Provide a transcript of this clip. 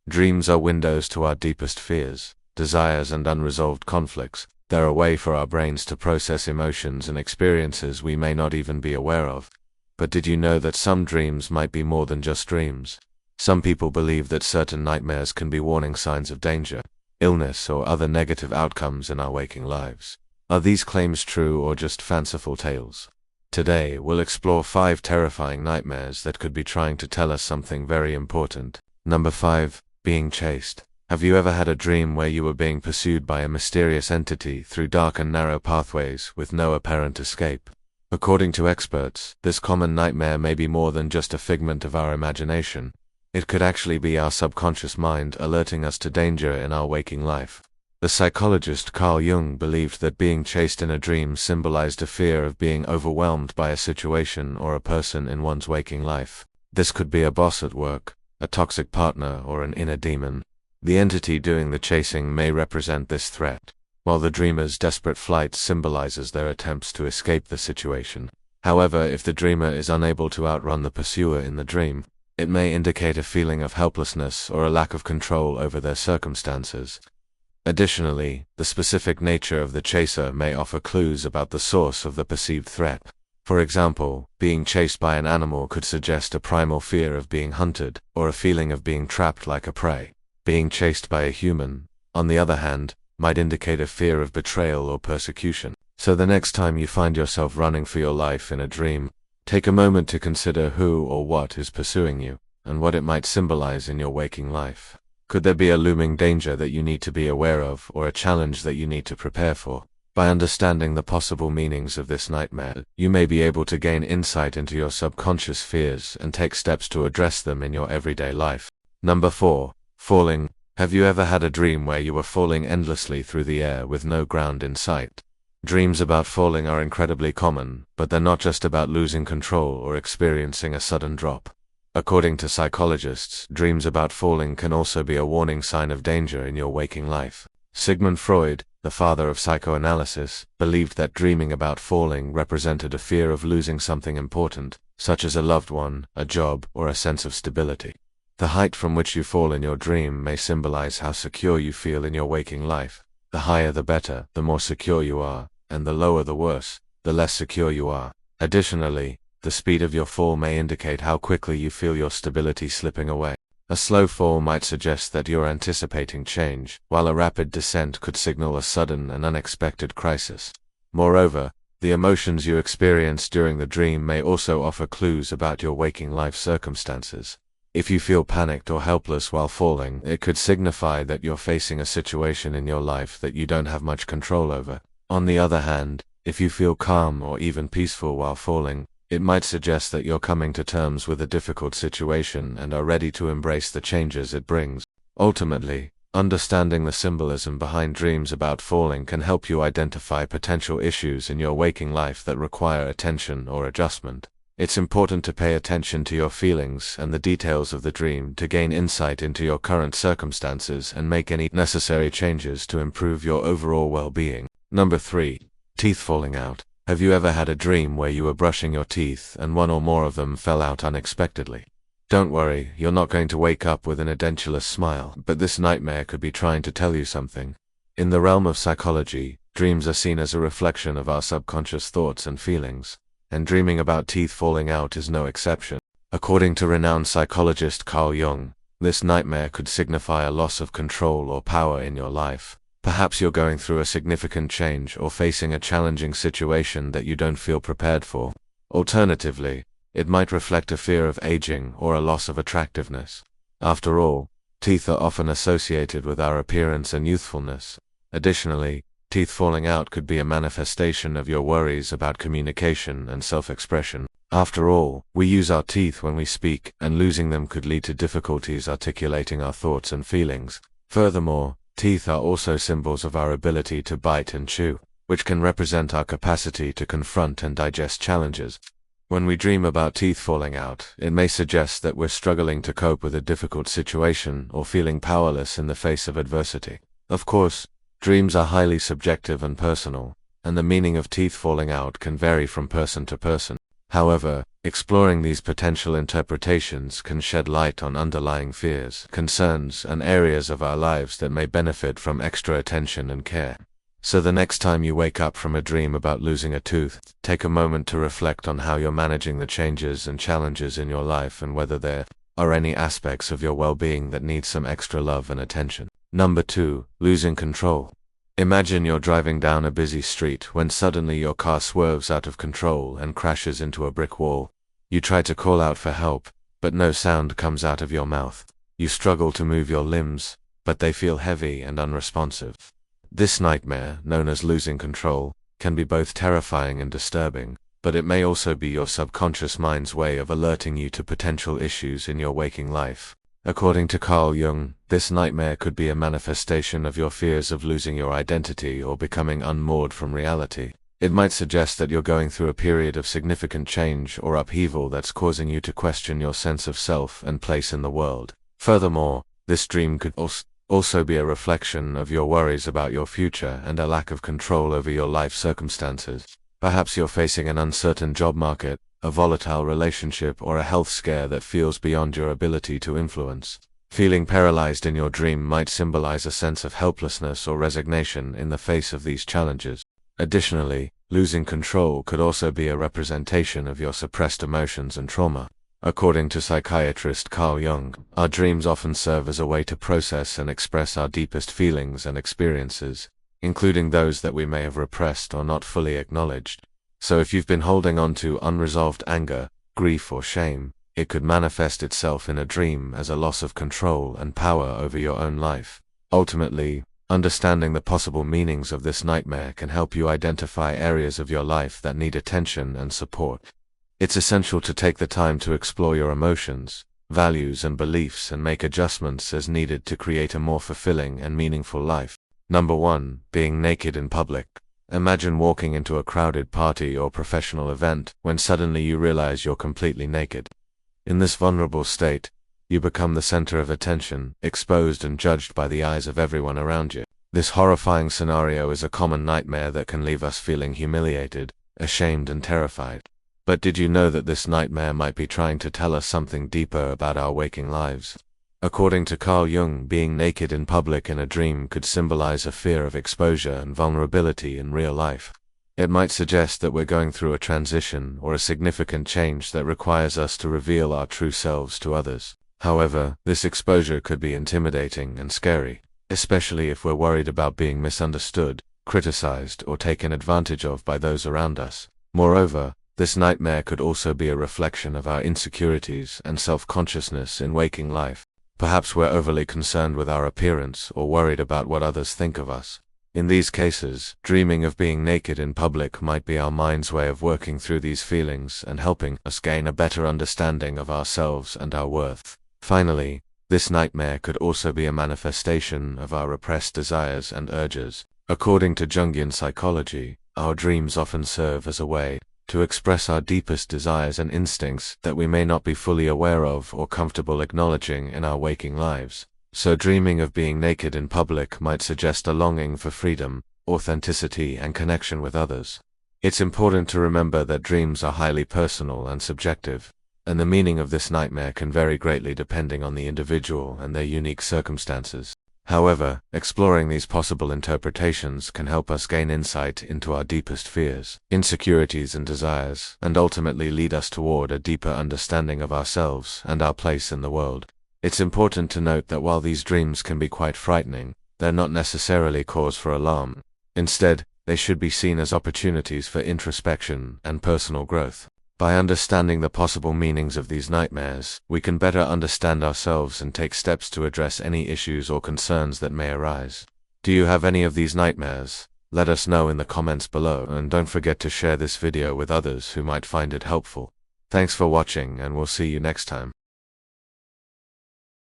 Dreams are windows to our deepest fears, desires, and unresolved conflicts. They're a way for our brains to process emotions and experiences we may not even be aware of. But did you know that some dreams might be more than just dreams? Some people believe that certain nightmares can be warning signs of danger, illness, or other negative outcomes in our waking lives. Are these claims true or just fanciful tales? Today, we'll explore 5 terrifying nightmares that could be trying to tell us something very important. Number 5. Being chased. Have you ever had a dream where you were being pursued by a mysterious entity through dark and narrow pathways with no apparent escape? According to experts, this common nightmare may be more than just a figment of our imagination. It could actually be our subconscious mind alerting us to danger in our waking life. The psychologist Carl Jung believed that being chased in a dream symbolized a fear of being overwhelmed by a situation or a person in one's waking life. This could be a boss at work, a toxic partner, or an inner demon. The entity doing the chasing may represent this threat, while the dreamer's desperate flight symbolizes their attempts to escape the situation. However, if the dreamer is unable to outrun the pursuer in the dream, it may indicate a feeling of helplessness or a lack of control over their circumstances. Additionally, the specific nature of the chaser may offer clues about the source of the perceived threat. For example, being chased by an animal could suggest a primal fear of being hunted, or a feeling of being trapped like a prey. Being chased by a human, on the other hand, might indicate a fear of betrayal or persecution. So the next time you find yourself running for your life in a dream, take a moment to consider who or what is pursuing you, and what it might symbolize in your waking life. Could there be a looming danger that you need to be aware of, or a challenge that you need to prepare for? By understanding the possible meanings of this nightmare, you may be able to gain insight into your subconscious fears and take steps to address them in your everyday life. Number 4. Falling. Have you ever had a dream where you were falling endlessly through the air with no ground in sight? Dreams about falling are incredibly common, but they're not just about losing control or experiencing a sudden drop. According to psychologists, dreams about falling can also be a warning sign of danger in your waking life. Sigmund Freud, the father of psychoanalysis, believed that dreaming about falling represented a fear of losing something important, such as a loved one, a job, or a sense of stability. The height from which you fall in your dream may symbolize how secure you feel in your waking life. The higher the better, the more secure you are, and the lower the worse, the less secure you are. Additionally, the speed of your fall may indicate how quickly you feel your stability slipping away. A slow fall might suggest that you're anticipating change, while a rapid descent could signal a sudden and unexpected crisis. Moreover, the emotions you experience during the dream may also offer clues about your waking life circumstances. If you feel panicked or helpless while falling, it could signify that you're facing a situation in your life that you don't have much control over. On the other hand, if you feel calm or even peaceful while falling, it might suggest that you're coming to terms with a difficult situation and are ready to embrace the changes it brings. Ultimately, understanding the symbolism behind dreams about falling can help you identify potential issues in your waking life that require attention or adjustment. It's important to pay attention to your feelings and the details of the dream to gain insight into your current circumstances and make any necessary changes to improve your overall well-being. Number 3. Teeth falling out. Have you ever had a dream where you were brushing your teeth and one or more of them fell out unexpectedly? Don't worry, you're not going to wake up with an edentulous smile, but this nightmare could be trying to tell you something. In the realm of psychology, dreams are seen as a reflection of our subconscious thoughts and feelings, and dreaming about teeth falling out is no exception. According to renowned psychologist Carl Jung, this nightmare could signify a loss of control or power in your life. Perhaps you're going through a significant change or facing a challenging situation that you don't feel prepared for. Alternatively, it might reflect a fear of aging or a loss of attractiveness. After all, teeth are often associated with our appearance and youthfulness. Additionally, teeth falling out could be a manifestation of your worries about communication and self-expression. After all, we use our teeth when we speak, and losing them could lead to difficulties articulating our thoughts and feelings. Furthermore, teeth are also symbols of our ability to bite and chew, which can represent our capacity to confront and digest challenges. When we dream about teeth falling out, it may suggest that we're struggling to cope with a difficult situation or feeling powerless in the face of adversity. Of course, dreams are highly subjective and personal, and the meaning of teeth falling out can vary from person to person. However, Exploring these potential interpretations can shed light on underlying fears, concerns, and areas of our lives that may benefit from extra attention and care. So the next time you wake up from a dream about losing a tooth, take a moment to reflect on how you're managing the changes and challenges in your life and whether there are any aspects of your well-being that need some extra love and attention. Number 2. Losing control. Imagine you're driving down a busy street when suddenly your car swerves out of control and crashes into a brick wall. You try to call out for help, but no sound comes out of your mouth. You struggle to move your limbs, but they feel heavy and unresponsive. This nightmare, known as losing control, can be both terrifying and disturbing, but it may also be your subconscious mind's way of alerting you to potential issues in your waking life. According to Carl Jung, this nightmare could be a manifestation of your fears of losing your identity or becoming unmoored from reality. It might suggest that you're going through a period of significant change or upheaval that's causing you to question your sense of self and place in the world. Furthermore, this dream could also be a reflection of your worries about your future and a lack of control over your life circumstances. Perhaps you're facing an uncertain job market, a volatile relationship, or a health scare that feels beyond your ability to influence. Feeling paralyzed in your dream might symbolize a sense of helplessness or resignation in the face of these challenges. Additionally, losing control could also be a representation of your suppressed emotions and trauma. According to psychiatrist Carl Jung, our dreams often serve as a way to process and express our deepest feelings and experiences, including those that we may have repressed or not fully acknowledged. So if you've been holding on to unresolved anger, grief, or shame, it could manifest itself in a dream as a loss of control and power over your own life. Ultimately, understanding the possible meanings of this nightmare can help you identify areas of your life that need attention and support. It's essential to take the time to explore your emotions, values, and beliefs and make adjustments as needed to create a more fulfilling and meaningful life. Number 1. Being naked in public. Imagine walking into a crowded party or professional event when suddenly you realize you're completely naked. In this vulnerable state, you become the center of attention, exposed and judged by the eyes of everyone around you. This horrifying scenario is a common nightmare that can leave us feeling humiliated, ashamed, and terrified. But did you know that this nightmare might be trying to tell us something deeper about our waking lives? According to Carl Jung, being naked in public in a dream could symbolize a fear of exposure and vulnerability in real life. It might suggest that we're going through a transition or a significant change that requires us to reveal our true selves to others. However, this exposure could be intimidating and scary, especially if we're worried about being misunderstood, criticized, or taken advantage of by those around us. Moreover, this nightmare could also be a reflection of our insecurities and self-consciousness in waking life. Perhaps we're overly concerned with our appearance or worried about what others think of us. In these cases, dreaming of being naked in public might be our mind's way of working through these feelings and helping us gain a better understanding of ourselves and our worth. Finally, this nightmare could also be a manifestation of our repressed desires and urges. According to Jungian psychology, our dreams often serve as a way to express our deepest desires and instincts that we may not be fully aware of or comfortable acknowledging in our waking lives. So dreaming of being naked in public might suggest a longing for freedom, authenticity, and connection with others. It's important to remember that dreams are highly personal and subjective, and the meaning of this nightmare can vary greatly depending on the individual and their unique circumstances. However, exploring these possible interpretations can help us gain insight into our deepest fears, insecurities, and desires, and ultimately lead us toward a deeper understanding of ourselves and our place in the world. It's important to note that while these dreams can be quite frightening, they're not necessarily cause for alarm. Instead, they should be seen as opportunities for introspection and personal growth. By understanding the possible meanings of these nightmares, we can better understand ourselves and take steps to address any issues or concerns that may arise. Do you have any of these nightmares? Let us know in the comments below, and don't forget to share this video with others who might find it helpful. Thanks for watching, and we'll see you next time.